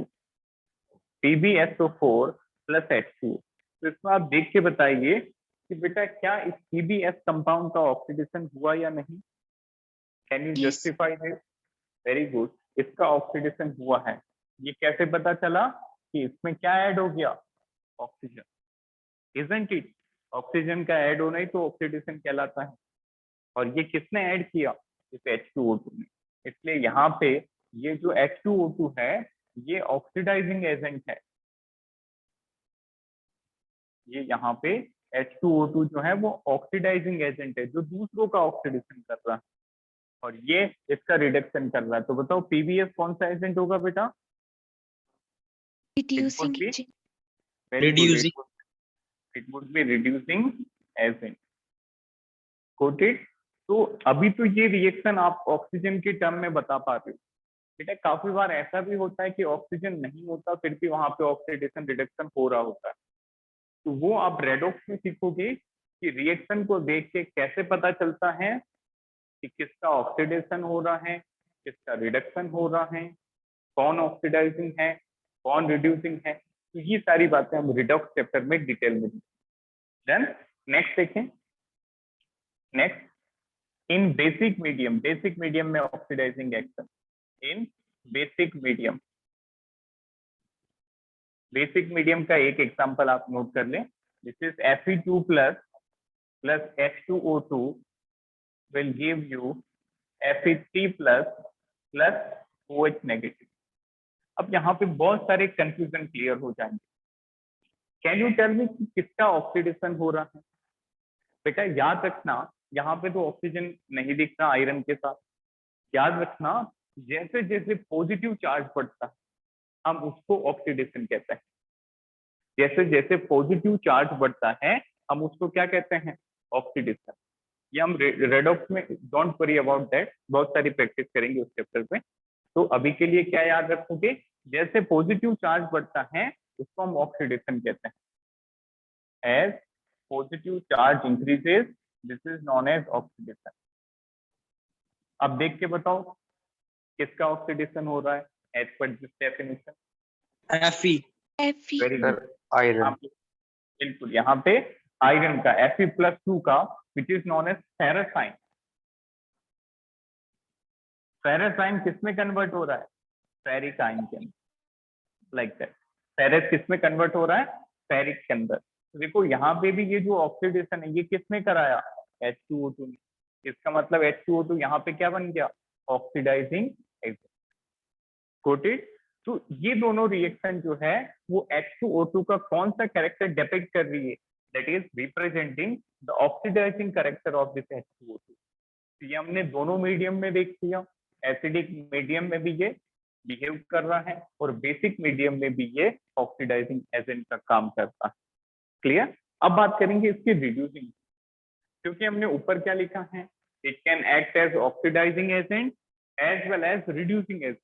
PbSO4 plus H2। तो इसमें आप देख के बताइए कि बेटा क्या इस PbS कंपाउंड का ऑक्सीडेशन हुआ या नहीं। Can you justify this? Very good, इसका ऑक्सीडेशन हुआ है। ये कैसे पता चला कि इसमें क्या ऐड हो गया? Oxygen, isn't it? ऑक्सीजन का ऐड होना ही तो ऑक्सीडेशन कहलाता है, और ये किसने ऐड किया? इस H2O2 ने। इसलिए यहाँ पे ये जो H2O2 है ये ऑक्सीडाइजिंग एजेंट है। ये यहाँ पे H2O2 जो है वो ऑक्सीडाइजिंग एजेंट है जो दूसरों का ऑक्सीडेशन कर रहा है और ये इसका रिडक्शन कर रहा है। तो बताओ PbS कौन सा एजेंट होगा बेटा? Reducing agent. Very good, it would be reducing agent. Got it. तो अभी तो ये रिएक्शन आप ऑक्सीजन के टर्म में बता पा रहे हो बेटा। काफी बार ऐसा भी होता है कि ऑक्सीजन नहीं होता फिर भी वहां पे ऑक्सीडेशन रिडक्शन हो रहा होता है। तो वो आप रेडॉक्स में सीखोगे कि रिएक्शन को देख के कैसे पता चलता है कि किसका ऑक्सीडेशन हो रहा है, किसका रिडक्शन हो रहा है, कौन ऑक्सीडाइजिंग है, कौन रिड्यूसिंग है। तो ये सारी बातें हम रिडॉक्स चैप्टर में डिटेल में देन नेक्स्ट देखें। नेक्स्ट, इन बेसिक मीडियम में ऑक्सीडाइजिंग एक्शन। इन बेसिक मीडियम का एक एग्जांपल आप नोट कर लें। This is Fe2 plus H2O2 will give you Fe3 plus OH negative। अब यहाँ पे बहुत सारे कंफ्यूजन क्लियर हो जाएंगे। कैन यू टेल मी कि किसका ऑक्सीडेशन हो रहा है? बेटा याद रखना, यहाँ पे तो ऑक्सीजन नहीं दिख रहा आयरन के साथ। याद रखना, जैसे जैसे पॉजिटिव चार्ज बढ़ता है हम उसको ऑक्सीडेशन कहते हैं। जैसे जैसे पॉजिटिव चार्ज बढ़ता है हम उसको क्या कहते हैं? ऑक्सीडेशन। ये हम रेडॉक्स में, डोंट वरी अबाउट दैट, बहुत सारी प्रैक्टिस करेंगे उस चैप्टर में। तो अभी के लिए क्या याद रखोगे? जैसे पॉजिटिव चार्ज बढ़ता है उसको हम ऑक्सीडेशन कहते हैं। As positive charge increases this is known as oxidation. अब देख के बताओ किसका ऑक्सीडेशन हो रहा है as per this definition? Fe. Fe very sir good. Iron. बिल्कुल, यहाँ पे आयरन का Fe+2 का which is known as ferrous. Ferrous ion किसमें कन्वर्ट हो रहा है? फेरिक आयन के अंदर, लाइक दैट। फेरस किसमें कन्वर्ट हो रहा है? फेरिक के अंदर। तो देखो यहाँ पे भी ये जो ऑक्सीडेशन है ये किसने कराया? H2O2 ने। इसका मतलब H2O2 यहाँ पे क्या बन गया? Oxidising agent. Got it. तो ये दोनों रिएक्शन जो है वो H2O2 का कौन सा कैरेक्टर डिपिक्ट कर रही है? That is representing the oxidising character of this H2O2। तो ये हमने दोनों मीडियम में देख लिया। एसिडिक मीडियम में भी ये बिहेव कर रहा है और बेसिक मीडियम में भी ये ऑक्सीडाइजिंग एजेंट का काम करता है। क्लियर? अब बात करेंगे इसकी रिड्यूसिंग, क्योंकि हमने ऊपर क्या लिखा है? It can act as oxidising agent as well as reducing agent.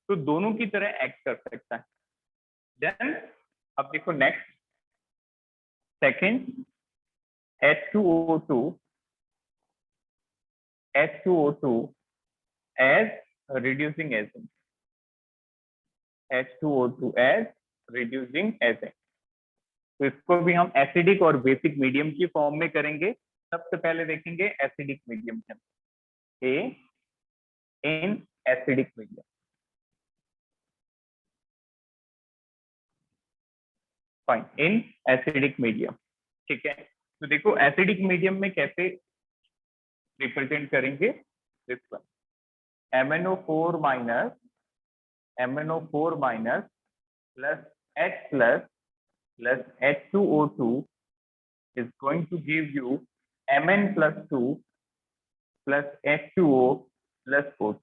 तो दोनों की तरह एक्ट कर सकता है। देन अब देखो next, second, H2O2 as reducing agent। H2O2 as reducing agent। तो इसको भी हम एसिडिक और बेसिक मीडियम की फॉर्म में करेंगे। सबसे पहले देखेंगे एसिडिक मीडियम के अंदर। A in acidic medium, fine, in acidic medium. ठीक है, तो देखो एसिडिक मीडियम में कैसे रिप्रेजेंट करेंगे? This one, MnO4 minus plus H plus H2O2 is going to give you Mn+2 plus H2O plus O2।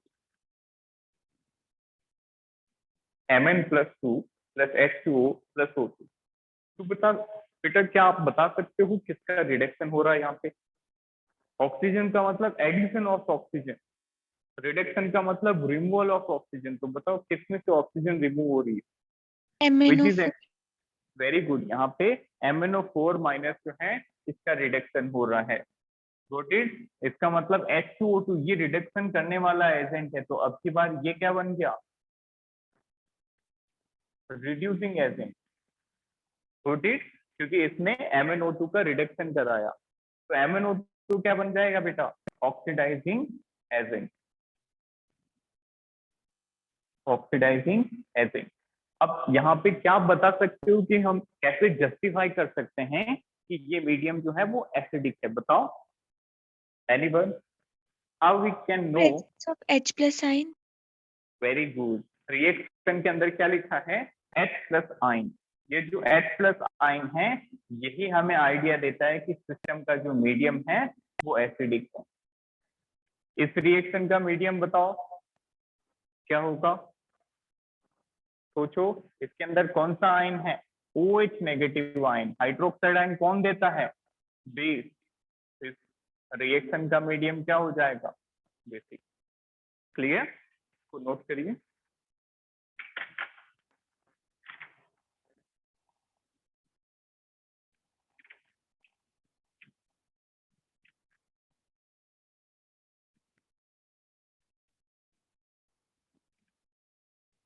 Mn+2 plus H2O plus O2। तो बेटा क्या आप बता सकते हो किसका रिडक्शन हो रहा है यहाँ पे? ऑक्सीजन का मतलब एडिशन ऑफ ऑक्सीजन, रिडक्शन का मतलब रिमूवल ऑफ ऑक्सीजन। तो बताओ किसमें से ऑक्सीजन रिमूव हो रही है? Which is MnO4 very good. यहाँ पे MnO4 माइनस जो है इसका रिडक्शन हो रहा है। Got it. इसका मतलब H2O2 ये रिडक्शन करने वाला एजेंट है। तो अब की बार ये क्या बन गया? Reducing agent. गॉट इट, क्योंकि इसने MnO2 का रिडक्शन कराया। तो MnO2 क्या बन जाएगा बेटा? Oxidising agent. Oxidising agent. अब यहाँ पे क्या आप बता सकते हो कि हम कैसे जस्टिफाई कर सकते हैं कि ये मीडियम जो है वो एसिडिक है? बताओ, anyone? How we can know? presence of H plus ion। Very good. Reaction के अंदर क्या लिखा है? H+ ion. ये जो H+ आयन है यही हमें आइडिया देता है कि सिस्टम का जो मीडियम है वो एसिडिक है। इस रिएक्शन का मीडियम बताओ क्या होगा? सोचो, इसके अंदर कौन सा आयन है? OH negative ion, hydroxide ion कौन देता है? बेस। इस रिएक्शन का मीडियम क्या हो जाएगा? बेसिक। क्लियर? को नोट करिए।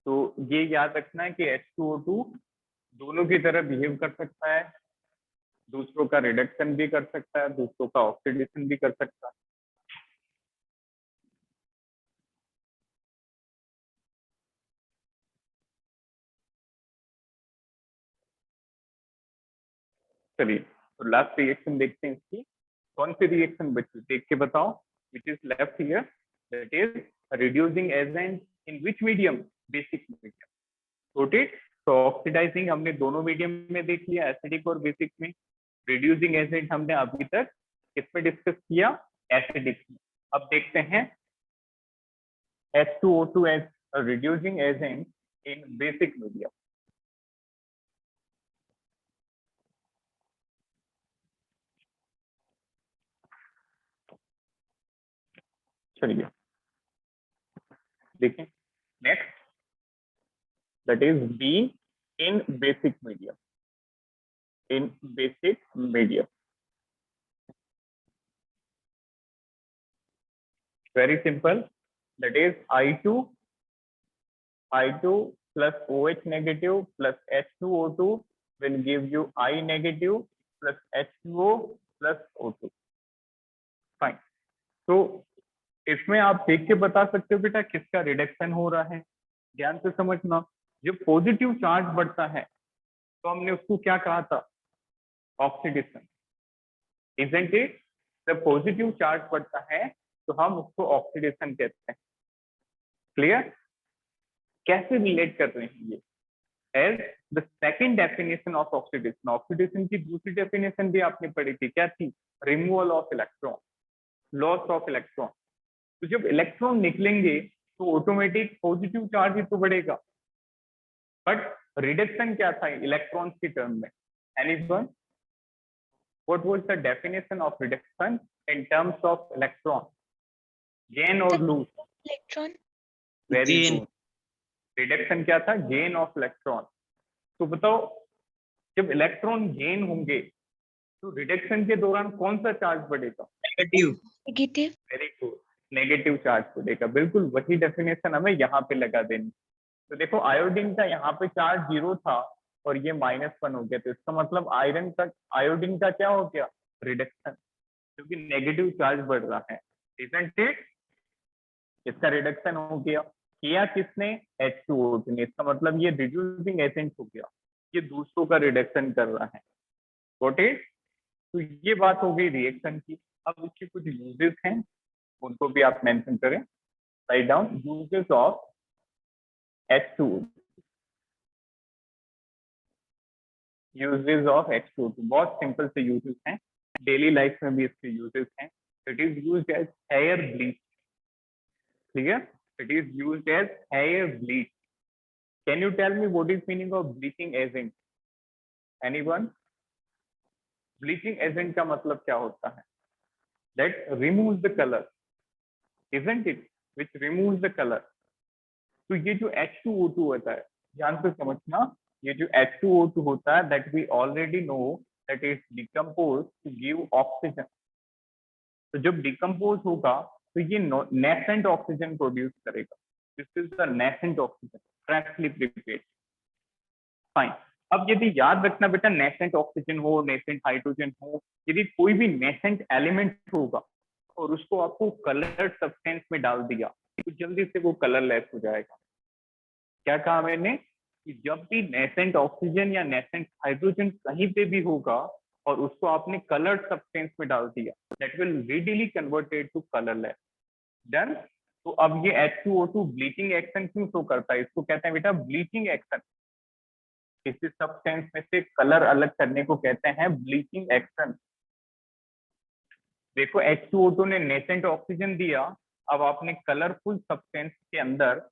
तो ये याद रखना है कि H2O2 दोनों की तरह बिहेव कर सकता है, दूसरों का रिडक्शन भी कर सकता है, दूसरों का ऑक्सीडेशन भी कर सकता है। चलिए तो लास्ट रिएक्शन देखते हैं इसकी। कौन सी रिएक्शन बची देख के बताओ। Which is left here, that is reducing agent in which medium? Basic medium. छोटे तो ऑक्सीडाइजिंग हमने दोनों मीडियम में देख लिया, एसिडिक और बेसिक में। रिड्यूसिंग एजेंट हमने अभी तक किसमें डिस्कस किया? एसिडिक में। अब देखते हैं H2O2 as a reducing agent in basic medium. चलिए देखें next, that is B in basic medium. In basic medium, very simple, that is I2 plus OH negative plus H2O2 will give you I negative plus H2O plus O2. Fine. तो इसमें आप देख के बता सकते हो बेटा किसका रिडक्शन हो रहा है। ध्यान से समझना, जब पॉजिटिव चार्ज बढ़ता है तो हमने उसको क्या कहा था? ऑक्सीडेशन। Isn't it? जब पॉजिटिव चार्ज बढ़ता है तो हम उसको ऑक्सीडेशन कहते हैं। क्लियर? कैसे रिलेट कर रहे हैं ये? As the second definition of oxidation. Oxidation की दूसरी डेफिनेशन भी आपने पढ़ी थी, क्या थी? Removal of electron, loss of electron. तो जब इलेक्ट्रॉन निकलेंगे तो ऑटोमेटिक पॉजिटिव चार्ज ही तो बढ़ेगा, बट रिडक्शन क्या था इलेक्ट्रॉन्स की टर्म में? Anyone? What was the definition of reduction in terms of electron? Gain or lose? Electron. Very Gain. good. Reduction क्या था? Gain of electron. तो बताओ जब इलेक्ट्रॉन गेन होंगे तो रिडक्शन के दौरान कौन सा चार्ज बढ़ेगा? Negative. Negative. Very good, negative charge बढ़ेगा। बिल्कुल वही डेफिनेशन हमें यहाँ पे लगा देनी। तो देखो आयोडीन का यहाँ पे चार्ज 0 था और ये -1 हो गया, तो इसका मतलब आयोडीन का क्या हो गया? रिडक्शन, क्योंकि नेगेटिव चार्ज बढ़ रहा है। Isn't it? इसका रिडक्शन हो गया। किया किसने? H2O2 ने। इसका मतलब ये रिड्यूसिंग एजेंट हो गया, ये दूसरों का रिडक्शन कर रहा है। Got it? तो ये बात हो गई रिएक्शन की। अब इसके कुछ यूजेस हैं, उनको भी आप मेंशन करें। Write down uses of H2O2। Uses of H2O2 बहुत सिंपल से यूजेस हैं, डेली लाइफ में भी इसके यूजेस हैं। It is used as hair bleach. Clear? It is used as hair bleach. Can you tell me what is meaning of bleaching agent? Anyone? Bleaching agent का मतलब क्या होता है? That removes the color, isn't it? Which removes the color. तो ये जो H2O2 होता है, ध्यान से समझना, ये जो H2O2 होता है, that we already know that is decomposed to give oxygen. तो जब डिकम्पोज होगा तो ये नेसेंट ऑक्सीजन प्रोड्यूस करेगा। This is the nascent oxygen, freshly prepared. Fine. अब यदि याद रखना बेटा, नेसेंट ऑक्सीजन हो, नेसेंट हाइड्रोजन हो, यदि कोई भी नेसेंट एलिमेंट होगा और उसको आपको कलर सब्सटेंस में डाल दिया तो जल्दी से वो कलरलेस हो जाएगा। क्या कहा मैंने? कि जब भी नेसेंट ऑक्सीजन या नेसेंट हाइड्रोजन कहीं पे भी होगा और उसको आपने कलर्ड सब्सटेंस में डाल दिया, that will readily converted to colourless. Done? तो अब ये H2O2 ब्लीचिंग एक्शन क्यों शो करता है? इसको कहते हैं बेटा ब्लीचिंग एक्शन। किसी सब्सटेंस में से कलर अलग करने को कहते हैं ब्लीचिंग एक्शन। देखो H2O2 ने नेसेंट ऑक्सीजन दिया, अब आपने कलरफुल सब्सटेंस के अंदर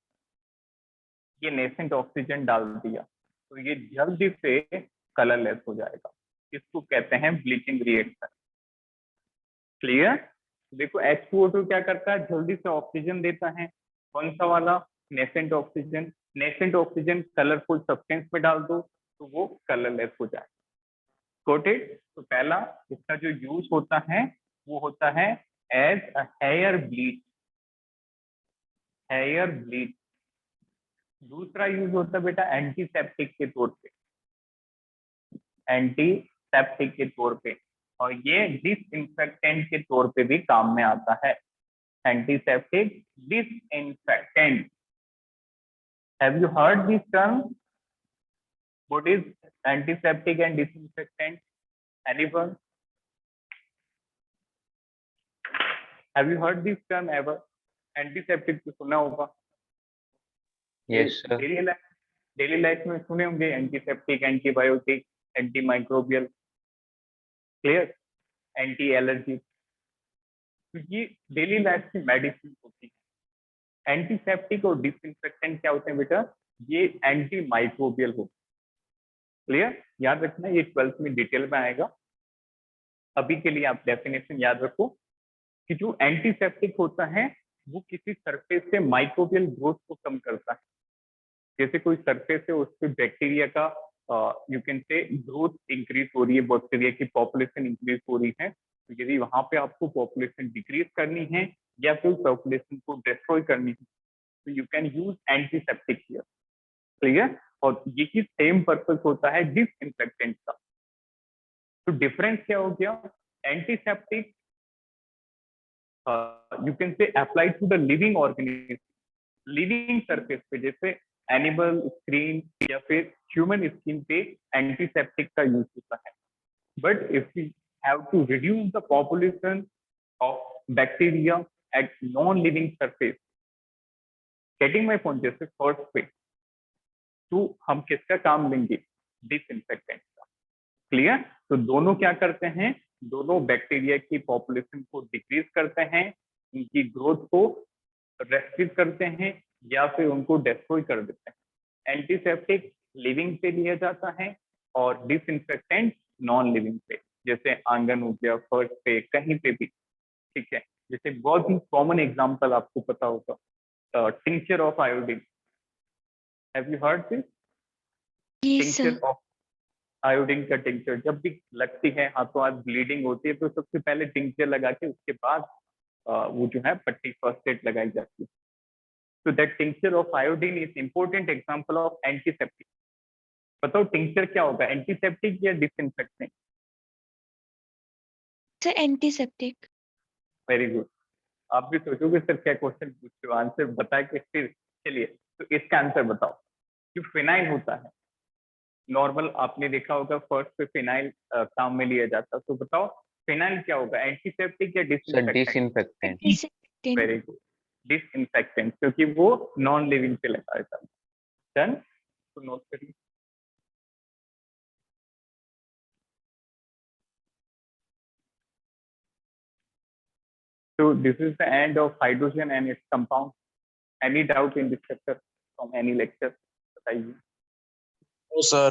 ये नेसेंट ऑक्सीजन डाल दिया, तो ये जल्दी से कलरलेस हो जाएगा। इसको कहते हैं ब्लीचिंग रिएक्शन। क्लियर? देखो H2O2 क्या करता है, जल्दी से ऑक्सीजन देता है। कौन सा वाला? Nascent oxygen. Nascent oxygen colourful substance में डाल दो तो वो कलरलेस हो जाए। कोटेड। तो पहला इसका जो यूज होता है वो होता है as a hair bleach. Hair bleach. दूसरा यूज होता है बेटा एंटीसेप्टिक के तौर पे। एंटीसेप्टिक के तौर पे, और ये डिसइंफेक्टेंट के तौर पे भी काम में आता है। Antiseptic, disinfectant. Have you heard this term? What is antiseptic and disinfectant? Anyone? Have you heard this term ever? Antiseptic तो सुना होगा। Yes, sir. डेली लाइफ में सुने होंगे antiseptic, antibiotic, anti microbial. Clear? Anti allergy. तो ये daily life की medicine होती है। एंटीसेप्टिक और डिसइंफेक्टेंट क्या होते हैं बेटा? ये एंटी माइक्रोबियल होते हैं। क्लियर? याद रखना, ये 12th में डिटेल में आएगा। अभी के लिए आप डेफिनेशन याद रखो कि जो एंटीसेप्टिक होता है वो किसी सरफेस से माइक्रोबियल ग्रोथ को कम करता है। जैसे कोई सरफेस है उस पर बैक्टीरिया का यू कैन से ग्रोथ इंक्रीज हो रही है, बैक्टीरिया की पॉपुलेशन इंक्रीज हो रही है, तो यदि वहां पे आपको पॉपुलेशन डिक्रीज करनी है या फिर पॉपुलेशन को डिस्ट्रॉय करनी है तो you can use antiseptic here. Clear? और ये ही सेम पर्पस होता है डिसइंफेक्टेंट का। तो डिफरेंस क्या हो गया? Antiseptic you can say applied to the living organism, living surface पे, जैसे एनिमल स्किन या फिर ह्यूमन स्किन पे एंटीसेप्टिक का यूज होता है। But if we have to reduce the population of bacteria at non living surface, getting my point, जैसे first पे, तो हम किसका काम लेंगे? डिसइंफेक्टेंट का। क्लियर? तो दोनों क्या करते हैं? दोनों बैक्टीरिया की पॉपुलेशन को डिक्रीज करते हैं, उनकी ग्रोथ को रेस्ट्रिक्ट करते हैं या फिर उनको डिस्ट्रॉय कर देते हैं। एंटीसेप्टिक लिविंग पे लिया जाता है और डिसइंफेक्टेंट नॉन लिविंग पे, जैसे आंगन हो गया, फर्श पे, कहीं पे भी। ठीक है? जैसे बहुत ही कॉमन एग्जांपल आपको पता होगा, tincture of iodine. Have you heard this? Yes, sir. Tincture of iodine का टिंचर जब भी लगती है, हाथों हाथ ब्लीडिंग होती है, तो सबसे पहले टिंचर लगा के उसके बाद वो जो है पट्टी फर्स्ट एड लगाई जाती है। So that tincture of iodine is important example of antiseptic. बताओ टिंचर क्या होगा, एंटीसेप्टिक या disinfectant? Sir, antiseptic. Very good. आप भी सोचोगे सर क्या क्वेश्चन पूछते हो, आंसर बता के फिर चलिए, तो इसका आंसर बताओ। जो फिनाइल होता है, नॉर्मल आपने देखा होगा फर्स्ट पे फिनाइल काम में लिया जाता है, तो बताओ फिनाइल क्या होगा, एंटीसेप्टिक या Sir, disinfectant? disinfectant. Disinfectant. Very good, disinfectant, क्योंकि वो नॉन लिविंग पे लगा रहता है। डन? तो नोट करिए। So this is the end of hydrogen and its compound. Any doubt in this chapter from any lecture? बताइए। No, sir.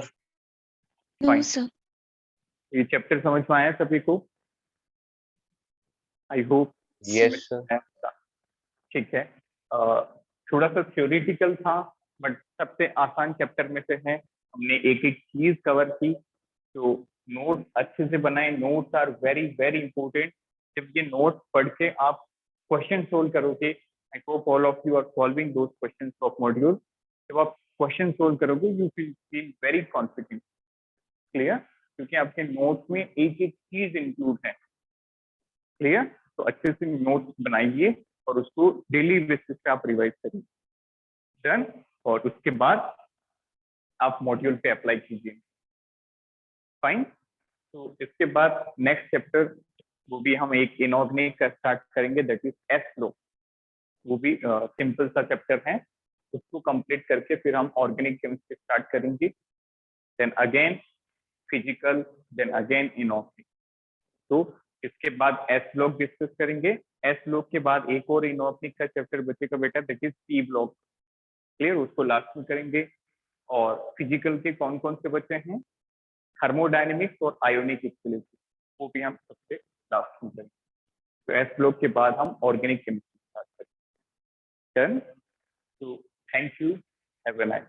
No, Fine. sir. ये चैप्टर समझ में आया सभी को? I hope. Yes, sir. ठीक है। थोड़ा सा थ्योरेटिकल था बट सबसे आसान चैप्टर में से है। हमने एक एक चीज कवर की, तो नोट अच्छे से बनाए। Notes are very very important. जब ये नोट पढ़ के आप क्वेश्चन सोल्व करोगे, I hope all of you are solving those questions of module. जब आप क्वेश्चन सोल्व करोगे you feel very confident. Clear? क्योंकि आपके नोट में एक एक चीज इंक्लूड है। क्लियर? तो अच्छे से नोट्स बनाइए और उसको डेली बेसिस पे आप रिवाइज करिए। डन? और उसके बाद आप मॉड्यूल पे अप्लाई कीजिए। फाइन। तो इसके बाद नेक्स्ट चैप्टर वो भी हम एक इनऑर्गेनिक का स्टार्ट करेंगे, दैट इज एस फ्लो। वो भी सिंपल सा चैप्टर है, उसको कंप्लीट करके फिर हम ऑर्गेनिक केमिस्ट्री स्टार्ट करेंगे, then again physical, then again inorganic. तो इसके बाद एस ब्लॉक डिस्कस करेंगे। एस ब्लॉक के बाद एक और इनऑर्गेनिक का चैप्टर बचेगा बेटा, that is P block. Clear? उसको लास्ट में करेंगे। और फिजिकल के कौन कौन से बचे हैं? थर्मोडायनेमिक्स और आयोनिक इक्विलिब्रियम, वो भी हम सबसे लास्ट में करेंगे। तो एस ब्लॉक के बाद हम ऑर्गेनिक केमिस्ट्री स्टार्ट करेंगे। तो thank you, have a nice